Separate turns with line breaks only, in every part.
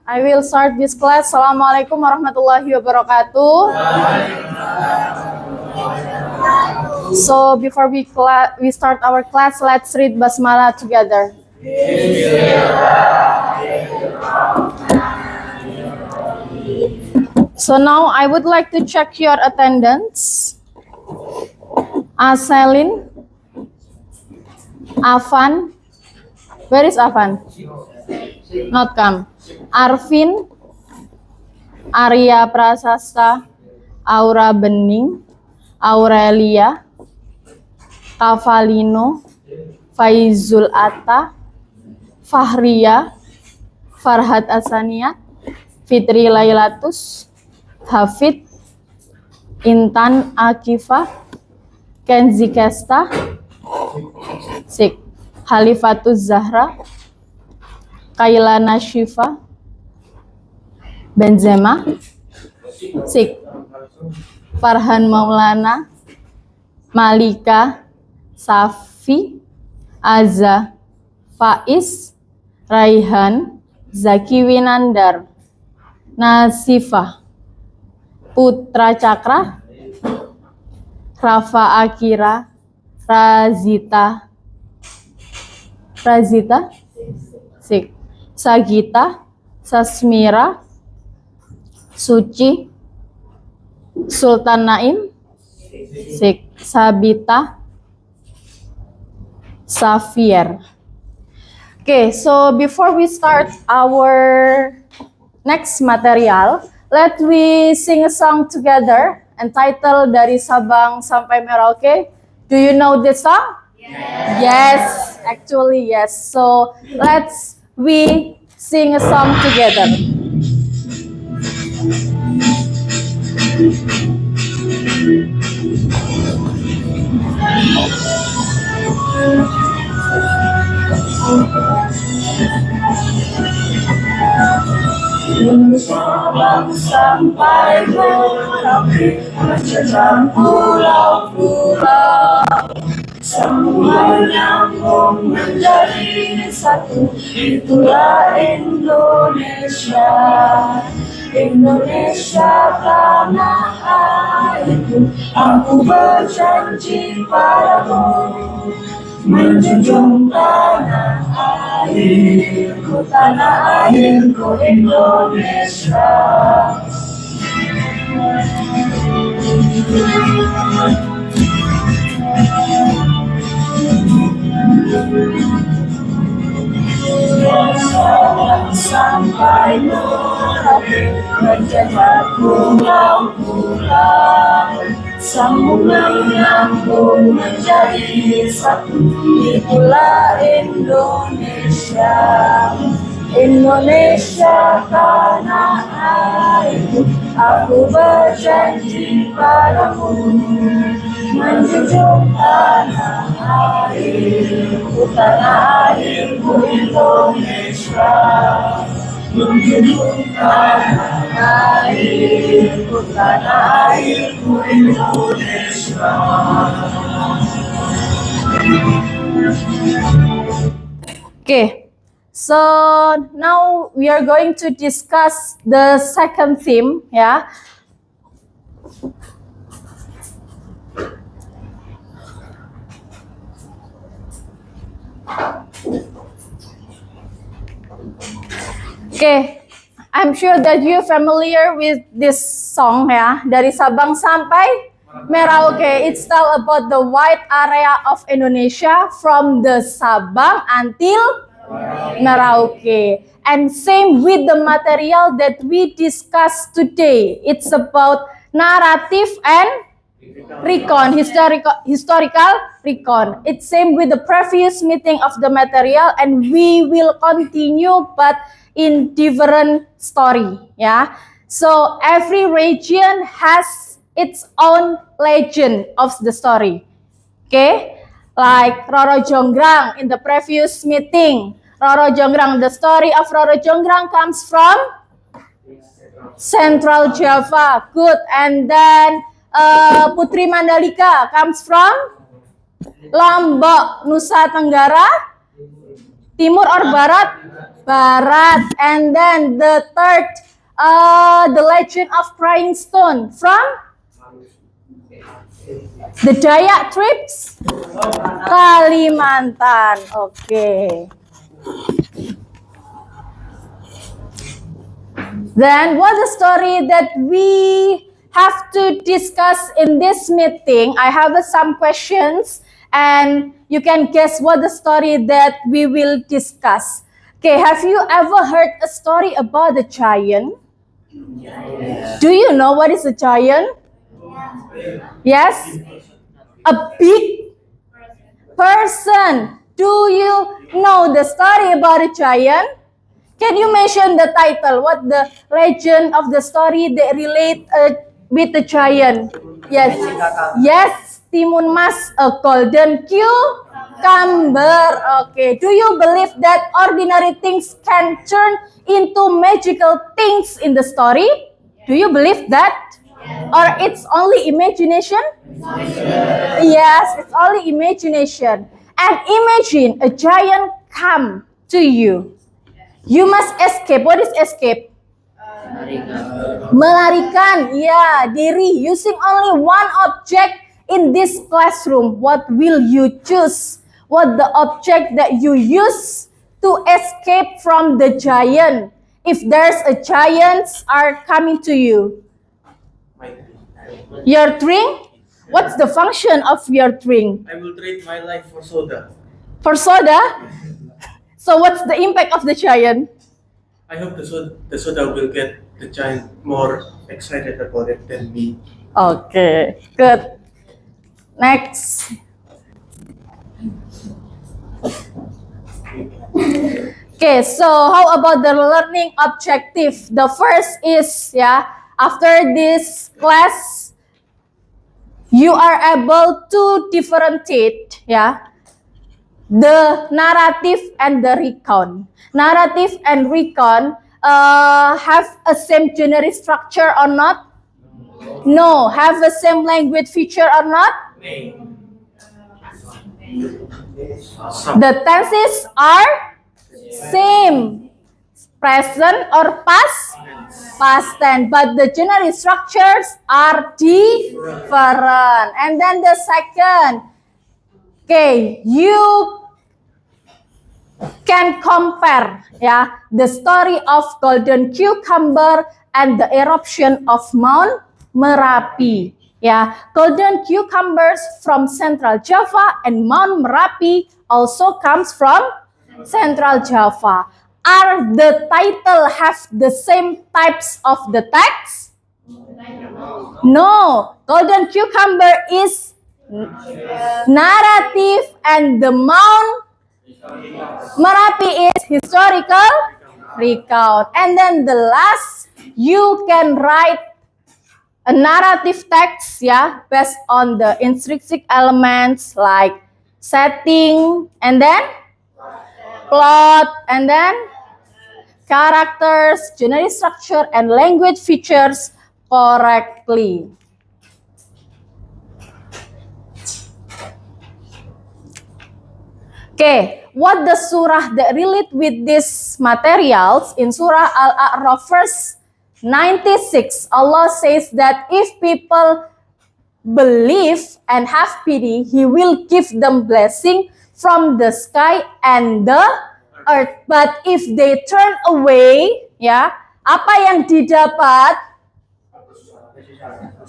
I will start this class. Assalamualaikum warahmatullahi wabarakatuh. So before we start our class, let's read Basmalah together. So now I would like to check your attendance. Aselin, Afan, where is Afan? Not come. Arvin, Arya Prasasta, Aura Bening, Aurelia, Kavalino, Faizul Atta, Fahria, Farhad Asaniat, Fitri Lailatus, Hafid, Intan Akifah, Kenzi Kesta, Sik, Halifatus Zahra, Kailana Syifa, Benzema, Sik, Farhan Maulana, Malika, Safi, Aza, Faiz, Raihan, Zaki Winandar, Nasifah, Putra Cakra, Rafa Akira, Razita, Sik, Sagita, Sasmira, Suci, Sultan Naim, Sik, Sabita, Safier. Okay, so before we start our next material, let we sing a song together entitled Dari Sabang Sampai Merauke. Do you know this song? Yes, actually yes. So let's we sing a song together. Dari Sabang sampai Merauke, menjejak pulau-pulau, semua nyambung menjadi satu. Itulah Indonesia, Indonesia tanah airku. Aku berjanji padamu, menjunjung tanah airku Indonesia. Sampai Merauke, menjejak pulau-pulau, sambungan nyambung menjadi satu. Itulah Indonesia, Indonesia tanah airku. Aku berjanji padamu, menjunjung tanah airku Indonesia, menjunjung tanah airku Indonesia. Okay, so now we are going to discuss the second theme, yeah. Okay, I'm sure that you're familiar with this song, ya. Dari Sabang sampai Merauke. It's tell about the wide area of Indonesia from the Sabang until Merauke. And same with the material that we discussed today. It's about narrative and recon, historical recon. It's same with the previous meeting of the material, and we will continue but in different story, yeah. So every region has its own legend of the story. Okay, like Roro Jonggrang in the previous meeting. Roro Jonggrang, the story of Roro Jonggrang comes from Central Java. Good. And then Putri Mandalika comes from Lombok, Nusa Tenggara Timur or Barat? Barat. And then the third, the Legend of Crying Stone from the Dayak tribes? Kalimantan. Okay. Then what's the story that we have to discuss in this meeting? I have some questions and you can guess what the story that we will discuss. Okay, have you ever heard a story about a giant? Do you know what is a giant? Yes? A big person. Do you know the story about a giant? Can you mention the title? What the legend of the story that relate with the giant? Yes. Yes, Timun Mas, a golden cucumber. Okay. Do you believe that ordinary things can turn into magical things in the story? Do you believe that? Or it's only imagination? Yes, it's only imagination. And imagine a giant come to you. You must escape. What is escape? Melarikan. Ya, diri. Using only one object in this classroom. What will you choose? What the object that you use to escape from the giant? If there's a giants are coming to you. Your drink? What's the function of your drink?
I will trade my life for soda.
For soda? So what's the impact of the giant?
I hope the soda will get the giant more excited about it than me.
Okay, good. Next. Okay, so how about the learning objective? The first is, after this class, you are able to differentiate, the narrative and the recount. Narrative and recount have a same generic structure or not? No. Have the same language feature or not? The tenses are same. Present or past? Past tense. But the generic structures are different. And then the second, okay, you can compare the story of golden cucumber and the eruption of Mount Merapi. Golden cucumbers from Central Java and Mount Merapi also comes from Central Java. Are the title have the same types of the text? No. Golden cucumber is narrative and the Mount Merapi is historical recount. And then the last, you can write a narrative text, based on the intrinsic elements like setting, and then plot, and then characters, generic structure, and language features correctly. Okay, what the surah that relate with these materials in Surah Al-A'raf verse 96, Allah says that if people believe and have pity, He will give them blessing from the sky and the earth. But if they turn away, apa yang didapat?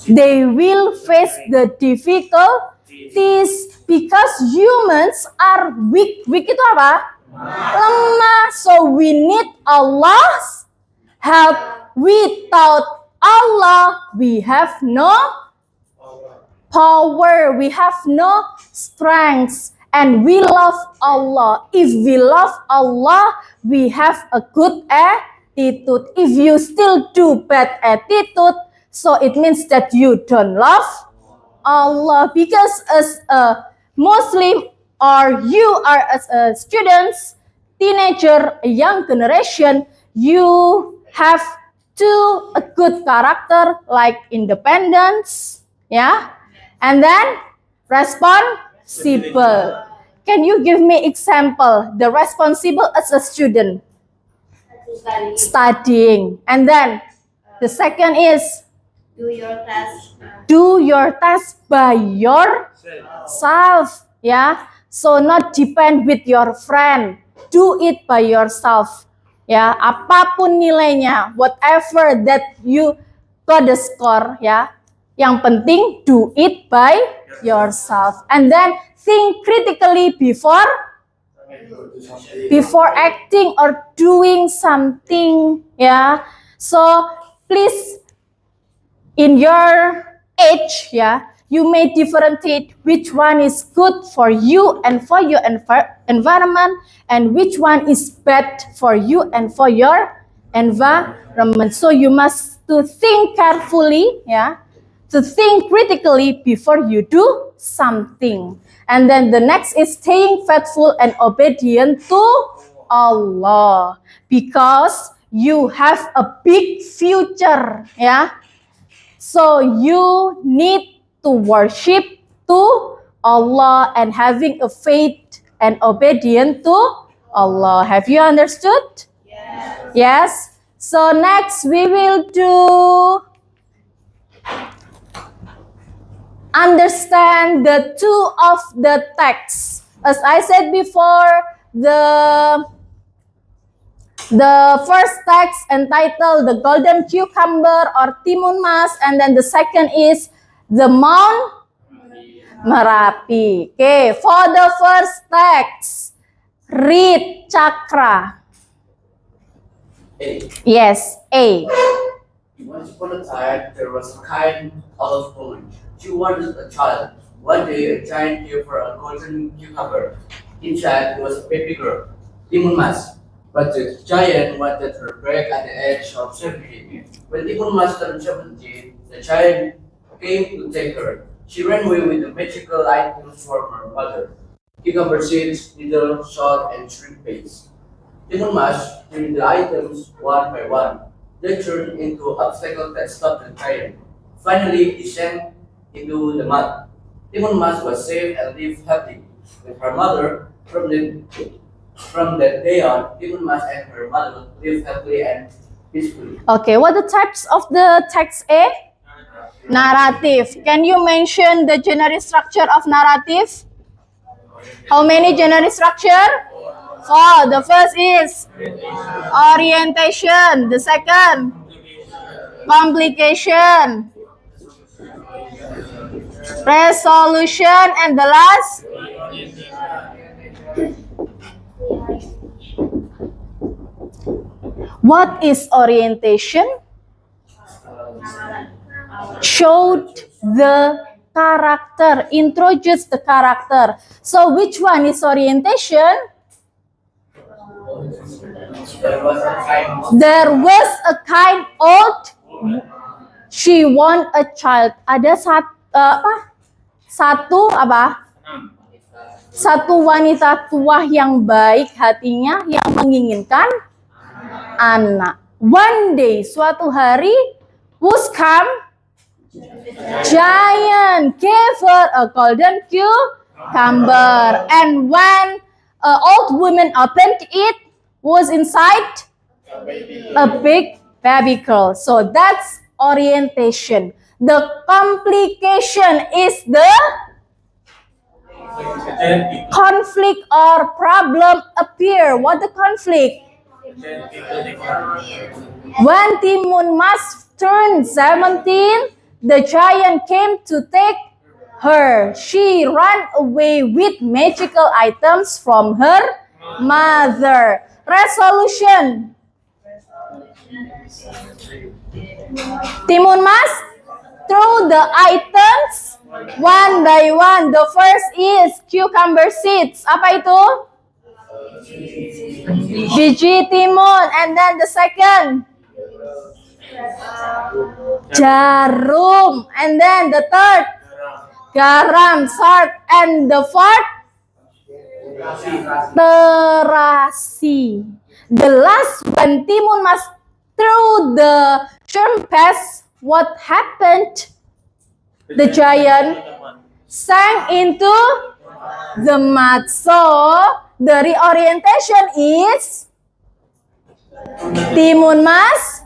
They will face the difficulties because humans are weak. Weak itu apa? Lemah. So we need Allah's help. Without Allah, we have no power. We have no strength. And we love Allah. If we love Allah, we have a good attitude. If you still do bad attitude, so it means that you don't love Allah. Because as a Muslim or you are as a students, teenager, a young generation, you have to a good character like independence, and then responsible. can you give me example? The responsible as a student, studying. And then the second is
Do your task.
do your task by yourself. Yeah. So not depend with your friend. Do it by yourself. Ya, apapun nilainya, whatever that you got the score, ya. Yang penting do it by yourself. And then think critically before acting or doing something, ya. So please, in your age, ya, you may differentiate which one is good for you and for your environment, and which one is bad for you and for your environment. So you must to think carefully, yeah, to think critically before you do something. And then the next is staying faithful and obedient to Allah, because you have a big future, yeah. So you need to worship to Allah and having a faith and obedient to Allah. Have you understood? Yes. So next we will do understand the two of the texts. As I said before, the first text entitled the Golden Cucumber or Timun Mas, and then the second is the Mount Merapi. Okay, for the first text, read Cakra.
A.
Yes, A.
Once upon a time, there was a kind of woman. She wanted a child. One day, a giant gave her a golden cucumber. Inside was a baby girl, Timun Mas. But the giant wanted her back at the age of 70. When Timun Mas turned 70, the giant came to take her. She ran away with the magical items from her mother: cucumber seeds, needle, salt, and shrimp paste. Timun Mas threw the items one by one. They turned into obstacles that stopped the giant. Finally, he sank into the mud. Timun Mas was safe and lived happily with her mother. From that day on, Timun Mas and her mother lived happily and peacefully.
Okay, what the types of the text A? Narrative. Can you mention the genre structure of narrative? How many genre structure? 4. The first is orientation. The second, complication, resolution, and the last, what is orientation? Showed the character, introduce the character. So which one is orientation? There was a kind old, she want a child. Ada satu wanita tua yang baik hatinya, yang menginginkan anak. One day, suatu hari, who's come? Giant gave her a golden cucumber, and when an old woman opened it, was inside a big baby girl. So that's orientation. The complication is the conflict or problem appear. What the conflict? When Timun Mas turned 17, the giant came to take her. She ran away with magical items from her mother. Resolution. Timun Mas threw the items one by one. The first is cucumber seeds. Apa itu? Biji timun. And then the second, jarum. And then the third, garam, salt. And the fourth, terasi. The last, when Timun Mas threw the shrimp paste, what happened? The giant sank into the mat. So the reorientation is Timun Mas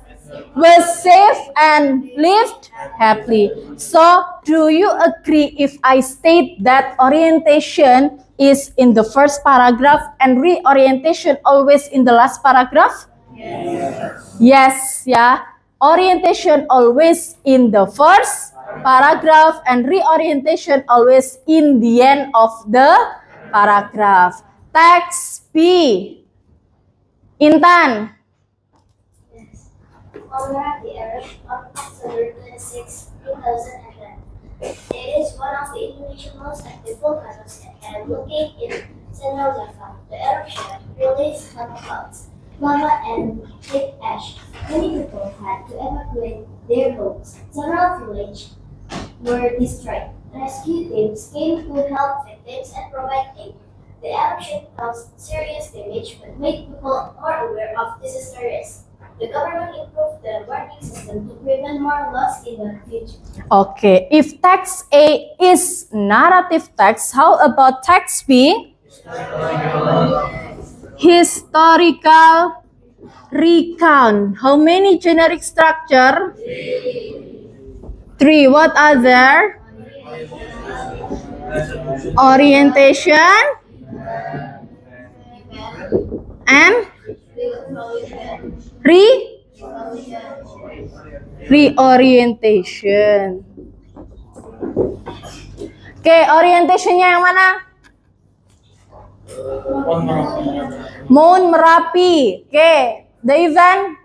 was safe and lived happily. So do you agree if I state that orientation is in the first paragraph and reorientation always in the last paragraph? Yes, yeah. Orientation always in the first paragraph and reorientation always in the end of the paragraph. Text B. Intan.
On the eruption of October 26, 2010. It is one of the Indonesia's most active volcanoes and located in Central Java. The eruption released hot clouds, lava, and thick ash. Many people had to evacuate their homes. Several villages were destroyed. Rescue teams came to help victims and provide aid. The eruption caused serious damage but made people more aware of disaster risk. The government improved the warning system to prevent more loss in the future.
Okay, if text A is narrative text, how about text B? Historical recount. How many generic structure? Three. What other? Orientation and reorientation. Oke, orientationnya yang mana? Mount Merapi. Oke, the event?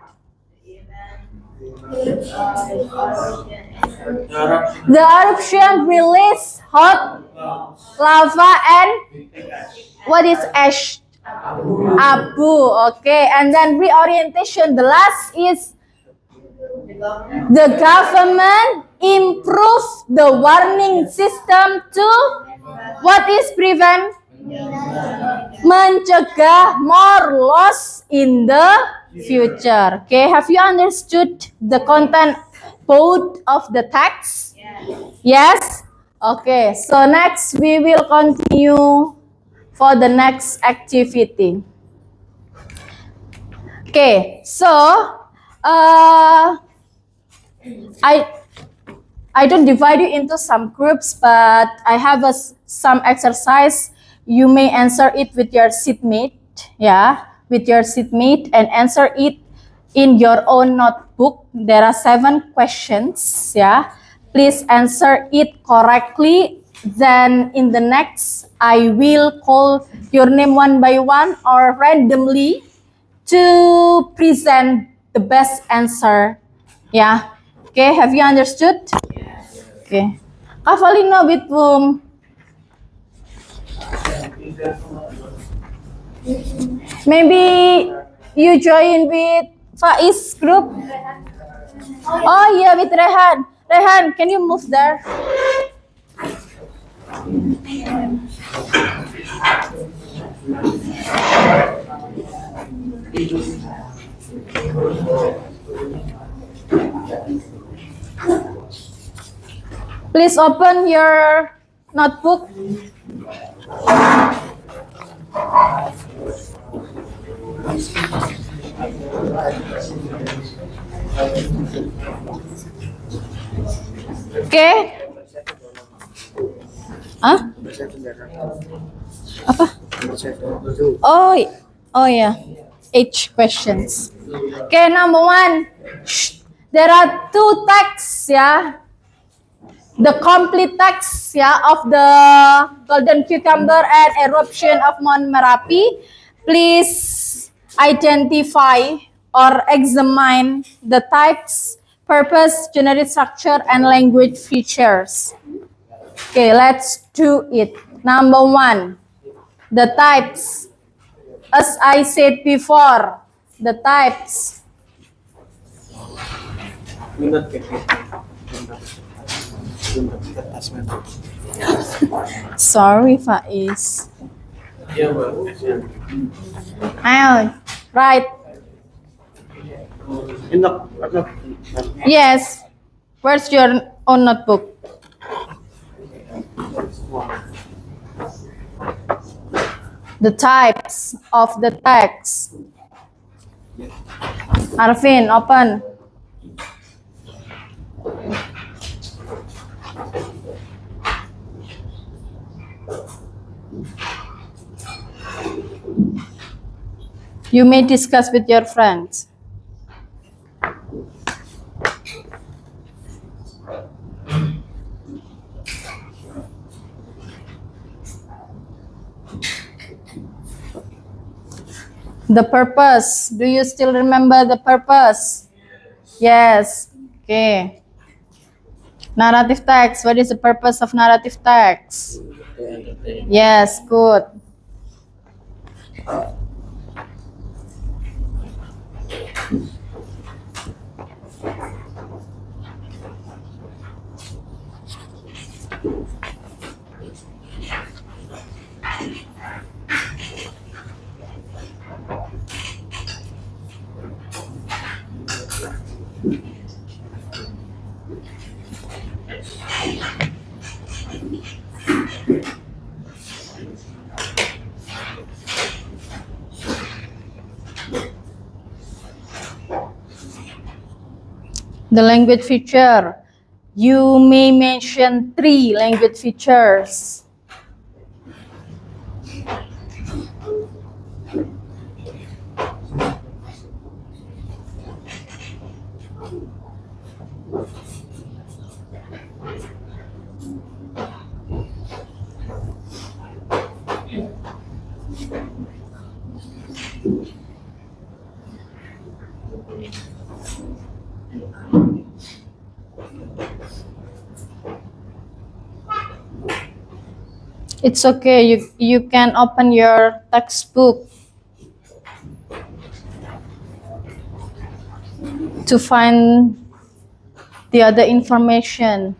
The eruption release hot lava and what is ash? Abu. Okay, and then reorientation. The last is the government improve the warning system to what is prevent? Mencegah more loss in the future. Okay, have you understood the content both of the text? Yes? Okay, so next we will continue for the next activity. Okay, so I don't divide you into some groups, but I have some exercise. You may answer it with your seatmate, with your seatmate, and answer it in your own notebook. There are 7 questions, Please answer it correctly. Then in the next, I will call your name one by one or randomly to present the best answer. Okay, have you understood? Okay. Kavalino Bitbum. Maybe you join with Faiz group. Oh yeah, with Rehan. Rehan, can you move there? Please open your notebook. Okay. Hah? Apa? Oh yeah. 8 questions. Okay, number 1. There are 2 texts, The complete text, of the golden cucumber and eruption of Mount Merapi. Please identify or examine the types, purpose, generic structure, and language features. Okay, let's do it. Number 1, the types. As I said before, the types. Sorry, Faiz. Ayo, right. Yes. Where's your own notebook? The types of the text. Arvin, open. You may discuss with your friends. The purpose. Do you still remember the purpose? Yes. Okay. Narrative text. What is the purpose of narrative text? Yes, good. The language feature. You may mention 3 language features. It's okay. You can open your textbook to find the other information.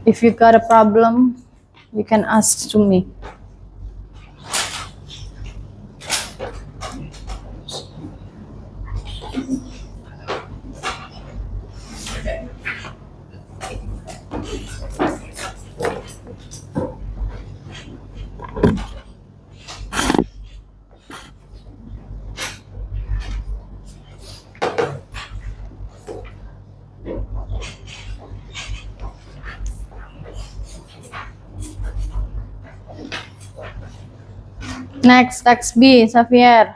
If you got a problem, you can ask to me. Next, text B, Xavier.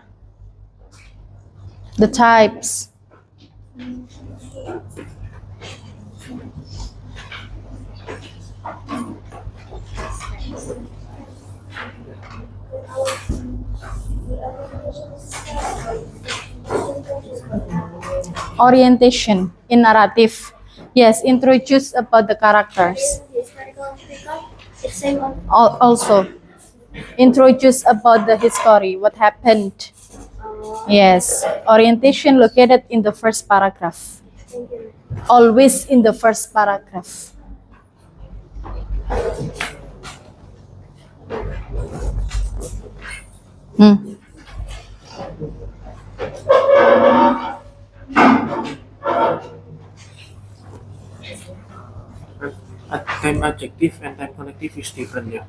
The types. Orientation in narrative. Yes, introduce about the characters.
Historical figure. It's same on.
Also, introduce about the history, what happened. Yes, orientation located in the first paragraph.
Thank you.
Always in the first paragraph.
At time adjective and time connective is different, yeah.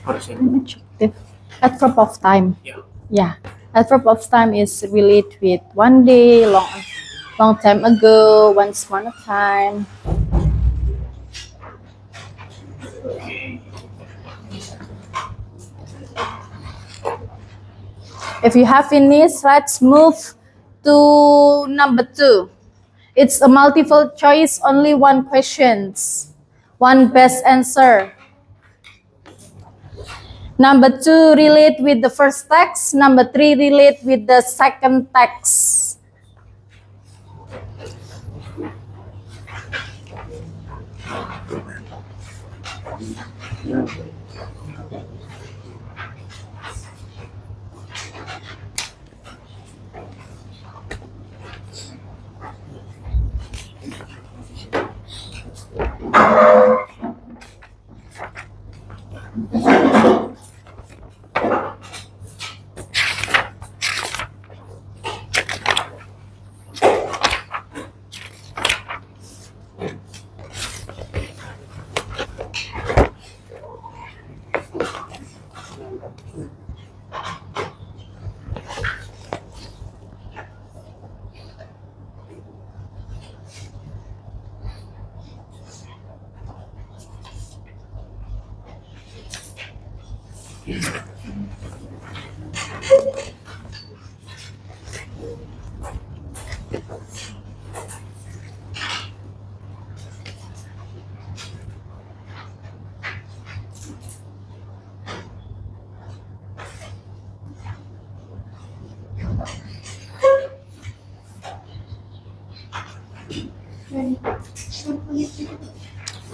For example,
Adjective. Adverb of time.
yeah.
Yeah. Adverb of time is related with one day, long time ago, once upon a time. If you have finished, let's move to number 2. It's a multiple choice, only one questions. One best answer. Number 2, relate with the first text. Number 3, relate with the second text.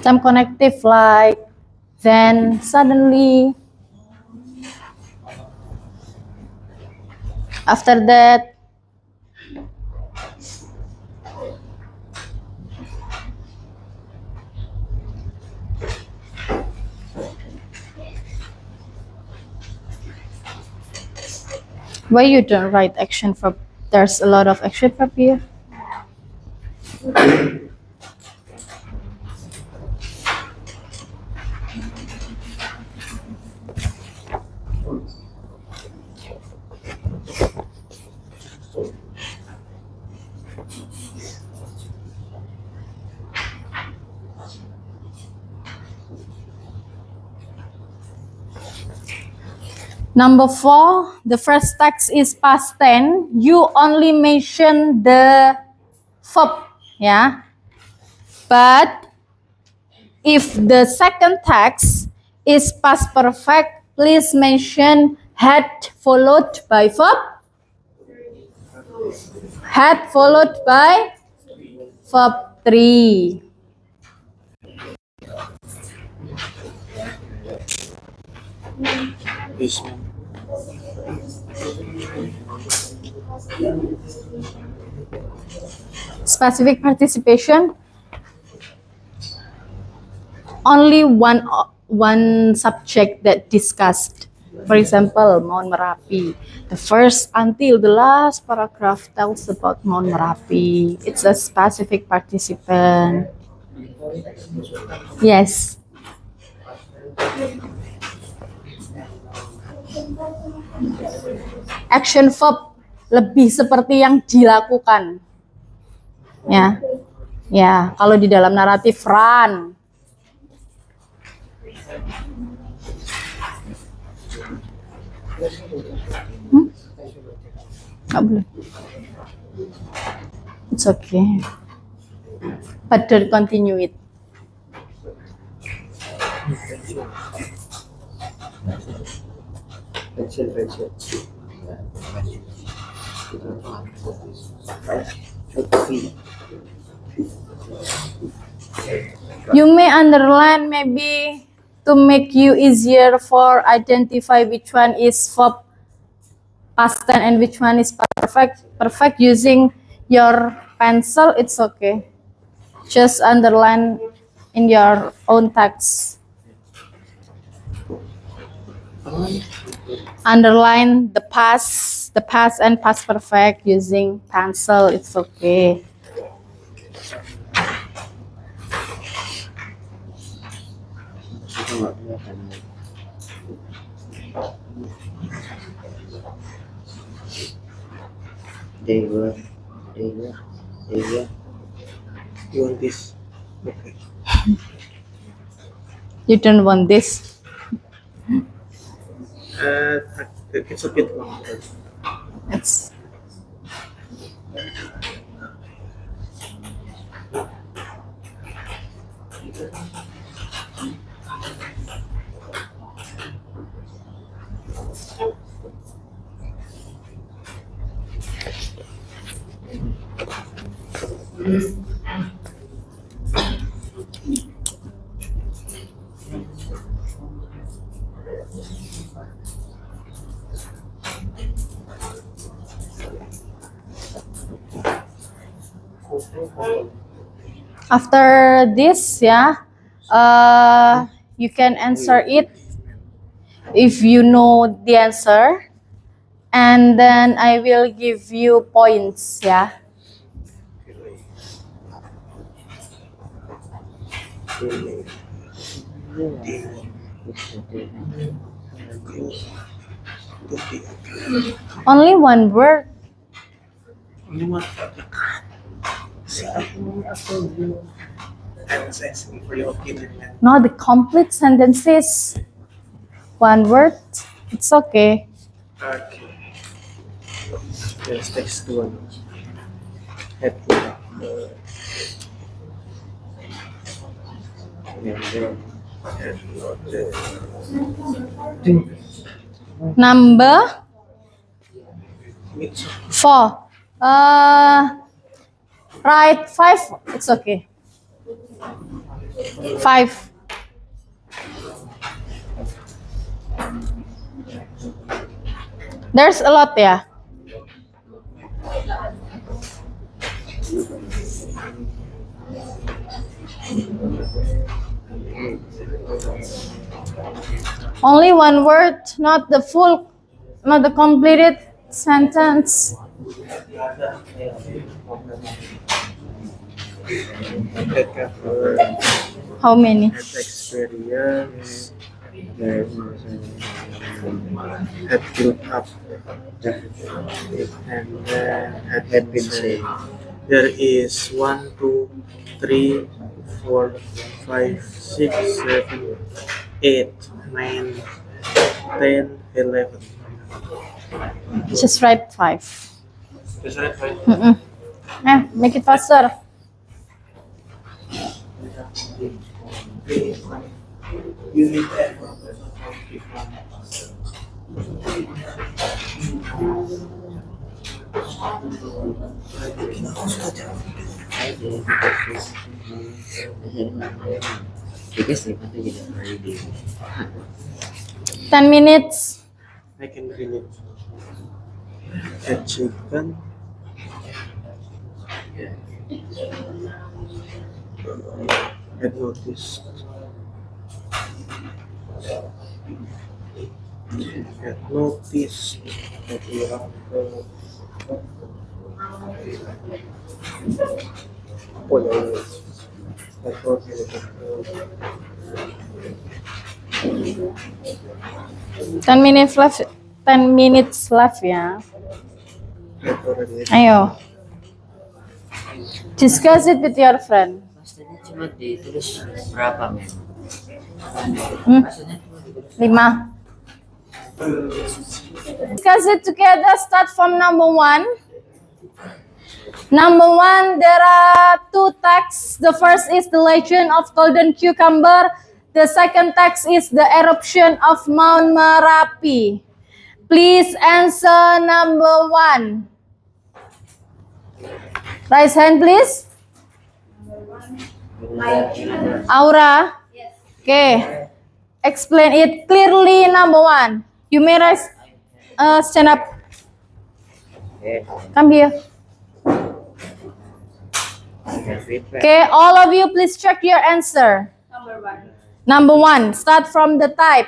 Time connective like then suddenly. After that, why you don't write action verb? There's a lot of action verb here. Number 4, the first text is past tense. You only mention the verb, yeah. But if the second text is past perfect, please mention had followed by verb. Had followed by verb 3.
Yes, ma'am.
Specific participation. Only one subject that discussed. For example, Mount Merapi. The first until the last paragraph tells about Mount Merapi. It's a specific participant. Yes. Action verb lebih seperti yang dilakukan. Ya. Ya, kalau di dalam naratif run. Nggak boleh. It's okay. But don't continue it. You may underline maybe to make you easier for identify which one is verb past tense and which one is perfect. Perfect using your pencil, it's okay. Just underline in your own text. Underline the past and past perfect using pencil, it's okay.
They were. You want this? Okay.
You don't want this.
It's a bit longer.
It's After this, yeah, you can answer it if you know the answer, and then I will give you points, yeah. Only one word.
Only one. I was asking for your opinion, man.
No, the complete sentences. One word. It's okay.
Okay. Yes, next one. Happy.
Number
Mix
4. Write 5. It's okay. 5. There's a lot, yeah. Only one word, not the full, not the completed sentence.
that cover
How many?
had experience, had built up, and then had been saved. There is 1, 2, 3, 4, 5, 6, 7, 8, 9, 10, 11.
Just write 5.
Is that right?
Make it faster.
You need that.
Because they want to get a holiday.
10 minutes.
I can read it. A chicken. Had noticed. Had noticed that we have Had noticed that
10 minutes left. 10 minutes left, ya.
had already
Ayo. Discuss it with your friend.
Maksudnya cuma ditulis berapa, men?
Hmm?
Maksudnya cuma ditulis
5. Discuss it together. Start from number 1. Number 1, there are 2 texts. The first is the legend of golden cucumber. The second text is the eruption of Mount Merapi. Please answer number 1. Raise hand, please. Aura.
Yes.
Okay. Explain it clearly. Number 1. You may raise. Stand up. Come here. Okay, all of you, please check your answer.
Number 1.
Number 1. Start from the type.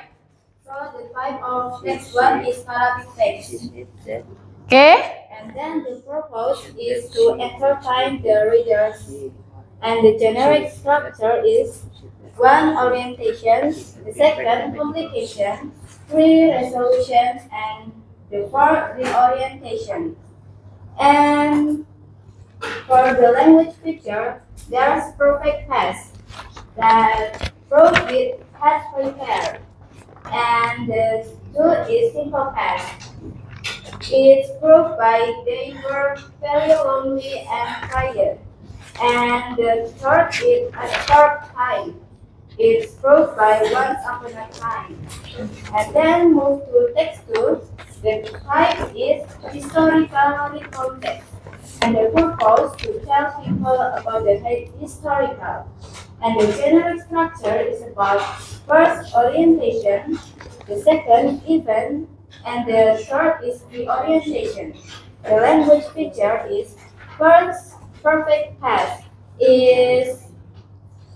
So the type of text 1 is narrative text.
Okay.
And then the purpose is to entertain the readers. And the generic structure is 1. Orientation, the second complication, 3. Resolution, and the 4. Reorientation. And for the language feature, there's perfect past that proof it has prepared. And the 2 is simple past. It's proved by they were very lonely and tired. And the 3rd is a short time. is proved by once upon a time. And then move to text 2. The type is historical context. And the purpose to tell people about the historical. And the general structure is about first orientation, the second event, and the third is reorientation. The language feature is first perfect past is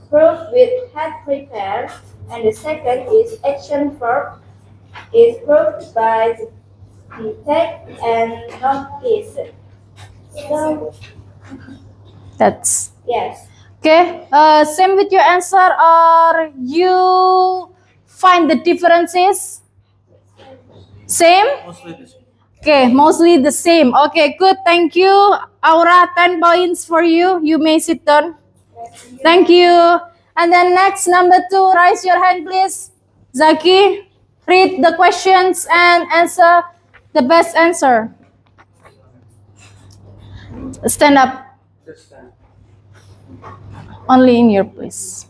proved with had prepared, and the second is action verb is proved by the text and notice. So
That's
yes.
okay. Same with your answer, or you find the differences? Same?
Mostly the same.
Okay, mostly the same. Okay, good. Thank you. Aura, 10 points for you. You may sit down. Thank you. And then next, number 2, raise your hand, please. Zaki, read the questions and answer the best answer. Stand up.
Just
Only in your place.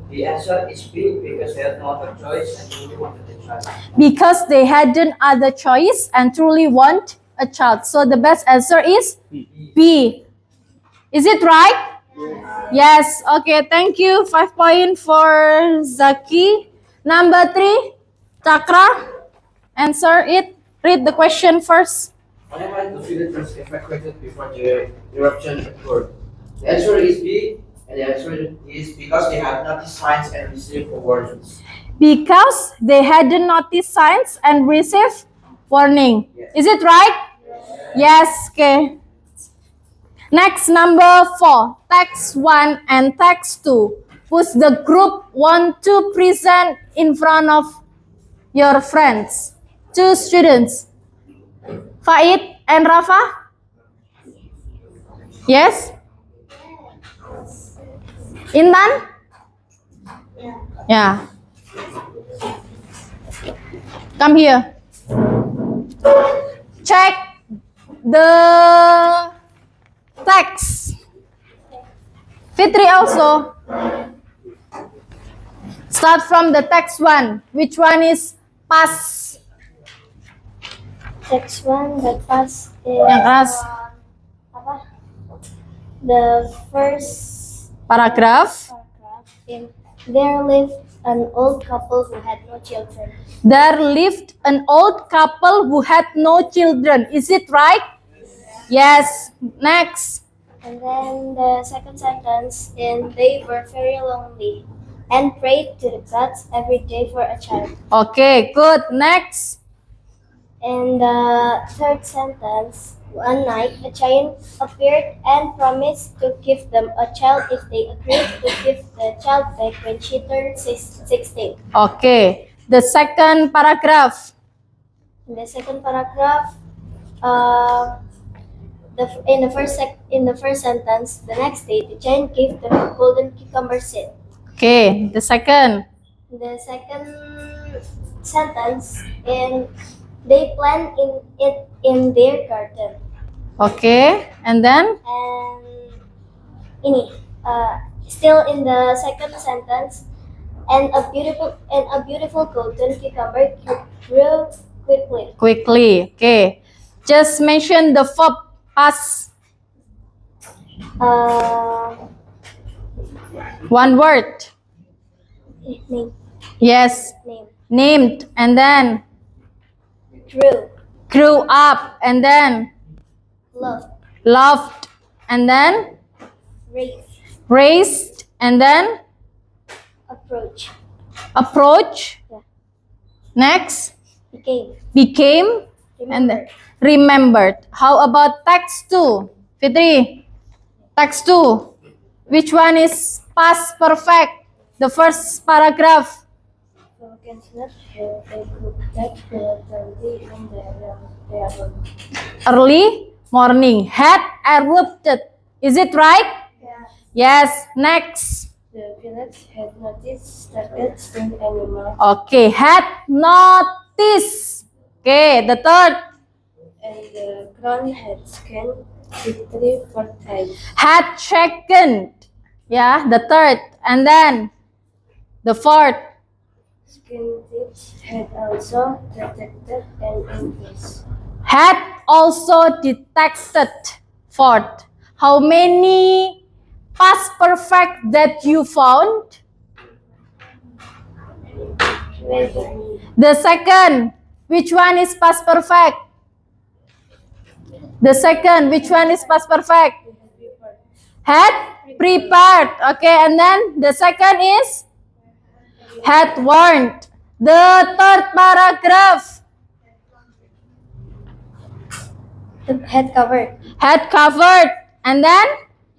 The answer is B because they had no other choice and really wanted a child.
Because they hadn't other choice and truly want a child. So the best answer is B. Is it right? Yes. Okay, thank you. 5 points for Zaki. Number 3, Chakra. Answer it. Read the question first.
Why am the villagers evacuated before the eruption occurred? The answer is B, and the answer is because they have noticed signs and received warnings.
Because they hadn't noticed signs and received warning. Is it right? Yes. Okay. Next, number 4, text 1 and text 2. Who's the group want to present in front of your friends? 2 students. Faid and Rafa? Yes? Intan? Yeah. Come here. Check the text. Fitri also. Start from the text 1. Which one is past?
Text 1, the past is
Yang keras.
apa? The first
Paragraph.
paragraph in there lived an old couple who had no children.
There lived an old couple who had no children. Is it right? Yes. Next.
And then the second sentence in they were very lonely and prayed to the gods every day for a child.
Okay, good. Next.
In the third sentence, one night a giant appeared and promised to give them a child if they agreed to give the child back when she turned 16.
Okay. The second paragraph.
In the second paragraph, in the first sentence, the next day the giant gave them a golden cucumber seed.
Okay. The second.
The second sentence, they plant it in their garden.
Okay. And then?
And still in the second sentence, and a beautiful golden cucumber grew quickly.
Quickly. Okay. Just mention the verb past. One word.
Name.
Yes. Named. And then grew up. And then loved. And then raised. And then approach.
Yeah.
Next.
Became.
And then remembered. How about text 2? Fitri. Text 2. Which one is past perfect? The first paragraph. Early morning. Had erupted. Is it right?
Yeah.
Yes. Next.
The village had noticed started spring animal,
Okay. Had noticed. Okay. The third.
and the ground had skin
tripartite.
Had second. Yeah, the third. And then the fourth.
Skintips had also detected an increase.
Had also detected fourth. How many past perfect that you found? The second. Which one is past perfect? The second. Which one is past perfect? Had prepared. Okay, and then the second is had warned. The third paragraph.
Had covered.
Had covered. And then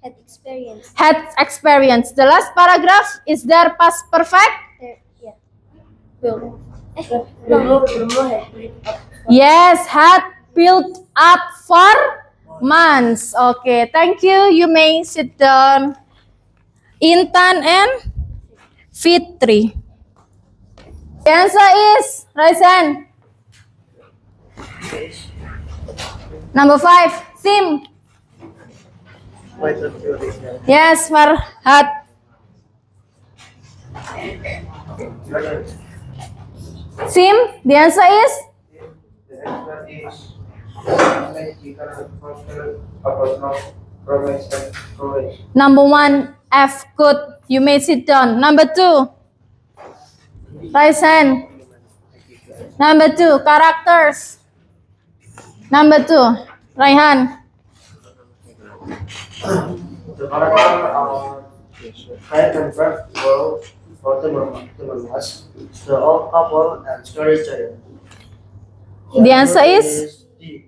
Had experienced.
had experienced. The last paragraph is there past perfect?
There, yeah. Belum had read up.
Yes, had built up for months. Okay, thank you. You may sit down. Intan and Fitri. The answer is Raisen. Number 5, Sim. Yes, Farhat. Sim, the answer is
The answer is magical foster a personal promise and courage.
number 1, F. Good. You may sit down. Number 2, raise hand. Number 2, characters. Number 2, Raihan.
The character are kind and brave world for the Mas, the old couple and storyteller.
The answer is
D.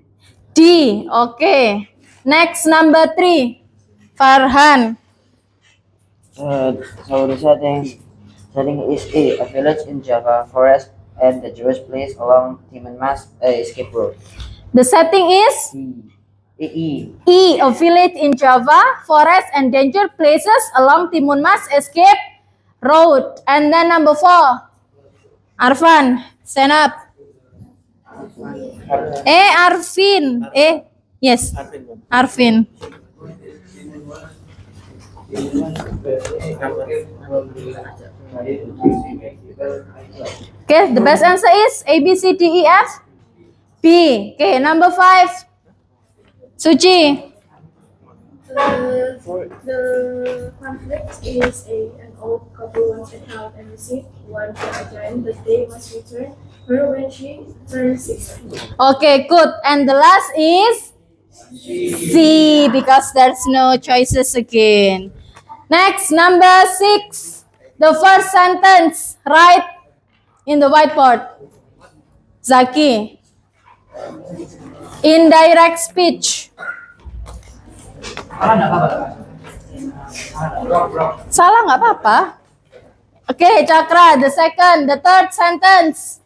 D. Okay. Next, number 3, Farhan.
So the setting is a village in Java, forest, and the Jewish place along Timanmas escape road.
The setting is E. A village in Java, forest, and danger places along Timun Mas escape road. And then number 4, Arfan, stand up. Arfin. Yes, Arfin. Okay, the best answer is A, B, C, D, E, F, B. Okay, number 5, Suci.
The conflict is an old couple once went out and received one for a giant, but they must return her when she turns 16.
Okay, good. And the last is C, because there's no choices again. Next, number 6. The first sentence, write in the whiteboard. Zaki. Indirect speech. Salah nggak apa-apa. Okay, Cakra, the second, the third sentence.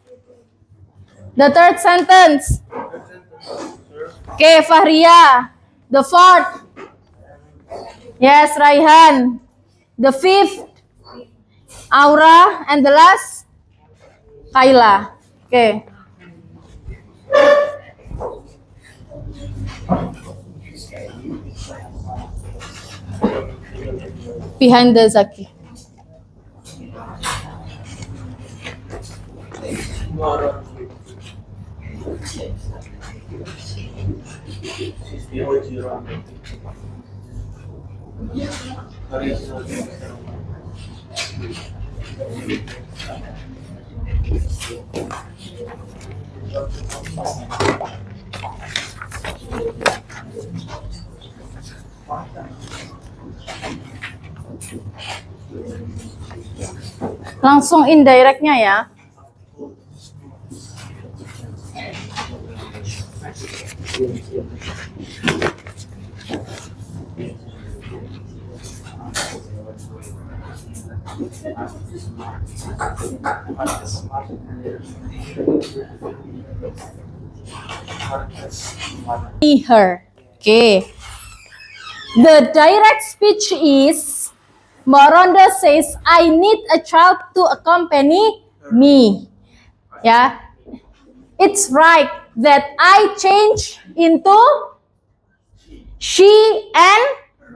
The third sentence. Okay, Fahria. The fourth. Yes, Raihan. The fifth, Aura. And the last, Kayla. Okay. Behind the Zaki. Langsung indirectnya ya. Her. Okay. The direct speech is Moronda says, I need a child to accompany me. Yeah. It's right that I change into She and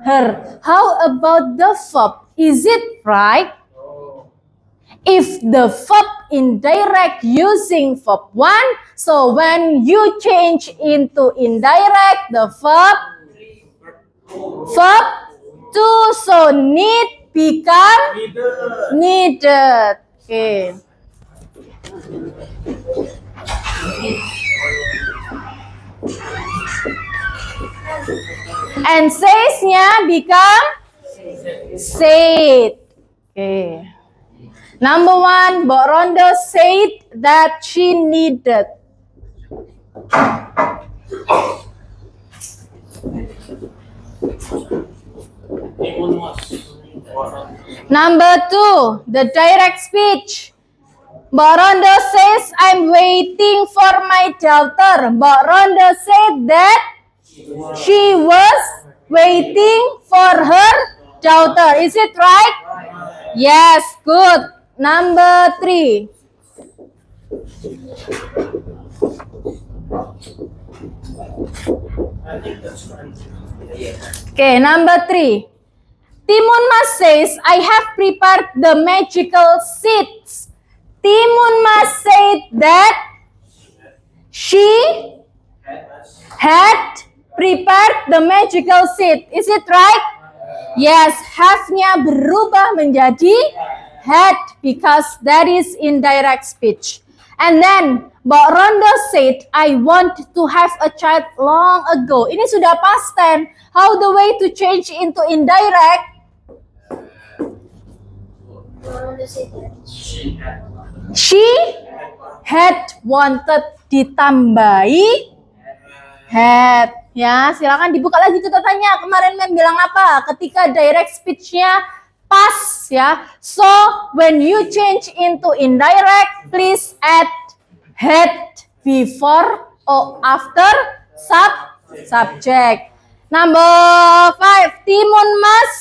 her. How about the verb? Is it right? If the verb indirect using verb 1, so when you change into indirect, the verb 2, so need become needed. Okay. And says-nya become said. Okay. Number 1, Mbak Rondo said that she needed. Number 2, the direct speech. Mbak Rondo says, I'm waiting for my daughter. Mbak Rondo said that she was waiting for her daughter. Is it right? Yes, good. Number 3. Okay, number 3. Timun Mas says, I have prepared the magical seeds. Timun Mas said that she had prepared the magical seed. Is it right? Yes, have-nya berubah menjadi had because that is indirect speech. And then Mbak Rondo said, I want to have a child long ago. Ini sudah past tense. How the way to change into indirect? She had wanted ditambahi had. Ya, silakan dibuka lagi catatannya. Kemarin Mem bilang apa? Ketika direct speech-nya pas ya. So, when you change into indirect, please add had before or after subject. Number 5, Timun Mas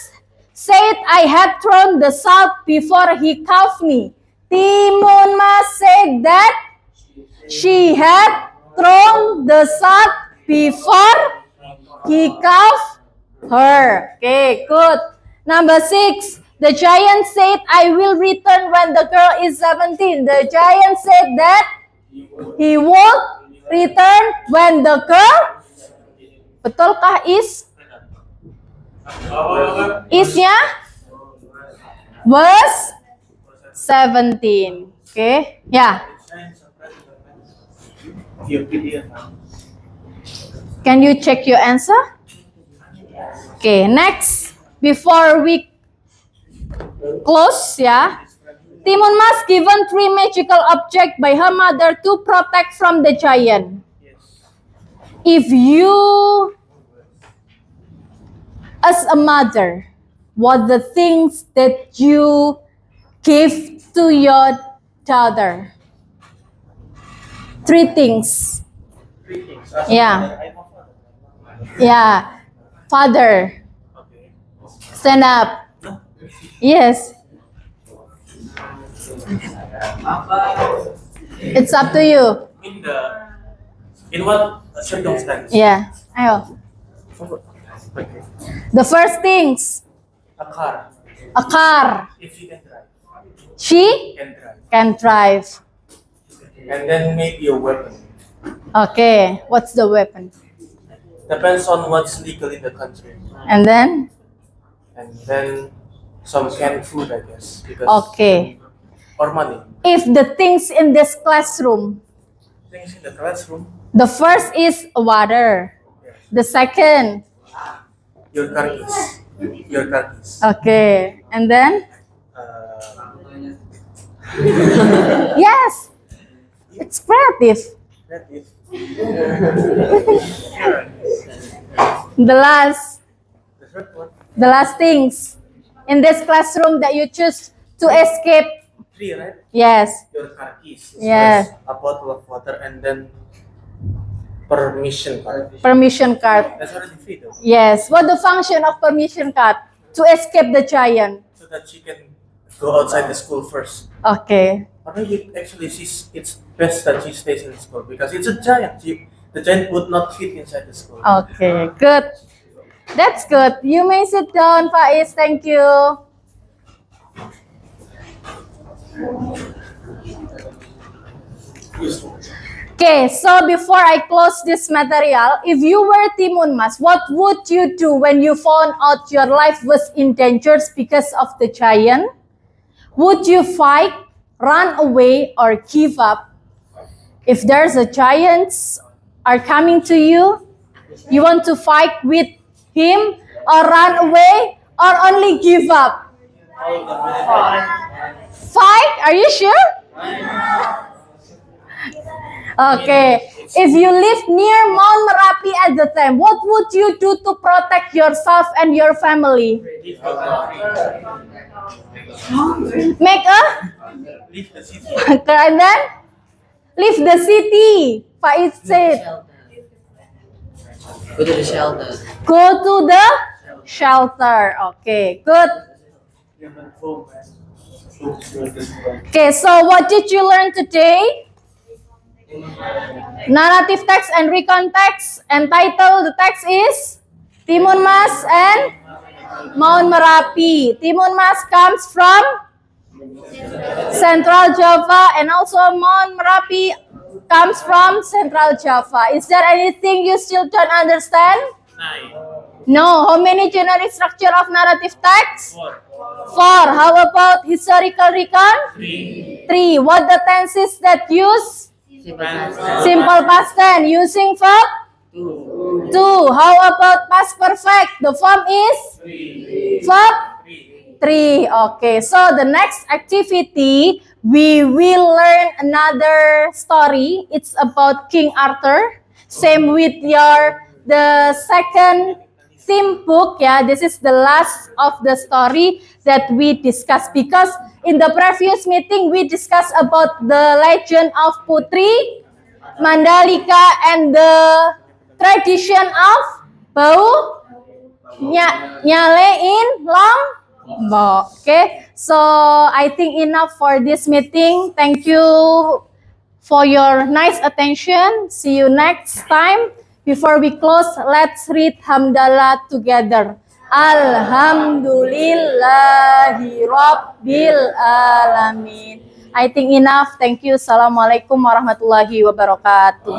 said I had thrown the salt before he cuffed me. Timun Mas said that she had thrown the salt before he cuffed her. Okay, good. Number 6, the giant said, I will return when the girl is 17. The giant said that he would return when the girl, betulkah is? Is-nya was 17. Okay, yeah. Can you check your answer? Okay, next, before we close, ya. Timun Mas given 3 magical objects by her mother to protect from the giant. If you, as a mother, what the things that you give to your daughter? 3 things. Yeah. Yeah. Father. Stand up. Yes. It's up to you.
In what circumstance?
Yeah. Ayo. The first things.
A car.
A car.
If she can drive.
She
Can drive.
can drive.
And then maybe a weapon.
Okay. What's the weapon?
Depends on what's legal in the country.
And then?
And then some canned food, I guess. Because
Okay.
or money.
If the things in this classroom,
Things in the classroom.
the first is water. The second,
Your car keys. Your car keys.
okay. And then? Yes. It's creative.
That is.
The last things in this classroom that you choose to escape.
3, right?
Yes.
Your car keys.
Yes.
First, a bottle of water and then permission card.
Permission card.
That's already 3 though.
Yes. What the function of permission card? To escape the giant.
So that she can go outside the school first.
Okay.
Or maybe actually it's best that she stays in school because it's a giant. The giant would not fit inside the school.
Okay. Good. That's good. You may sit down, Faiz. Thank you. Okay, so before I close this material, if you were Timun Mas, what would you do when you found out your life was in danger because of the giant? Would you fight, run away, or give up? If there's a giants are coming to you, you want to fight with him, or run away, or only give up? Fight? Are you sure? Okay. If you live near Mount Merapi at the time, what would you do to protect yourself and your family? Make a? And then? Leave the city. Faiz said.
Go to the shelter.
Go to the shelter. Okay, good. Okay, so what did you learn today? Narrative text and recon text, and title the text is Timun Mas and Mount Merapi. Timun Mas comes from Central Java, and also Mount Merapi comes from Central Java. Is there anything you still don't understand? No. How many generic structure of narrative text? 4. How about historical recon? 3. What the tenses that use? Simple past tense. Using verb? 2. How about past perfect? The form is? Verb? 3. Okay, so the next activity, we will learn another story. It's about King Arthur. Same with the second theme book. Yeah, this is the last of the story that we discussed, because in the previous meeting we discussed about the legend of Putri Mandalika and the tradition of bau nyale in Lombok. Okay, so I think enough for this meeting. Thank you for your nice attention. See you next time. Before we close, let's read Hamdalah together. Alhamdulillahi Rabbil Alamin. I think enough. Thank you. Assalamualaikum warahmatullahi wabarakatuh.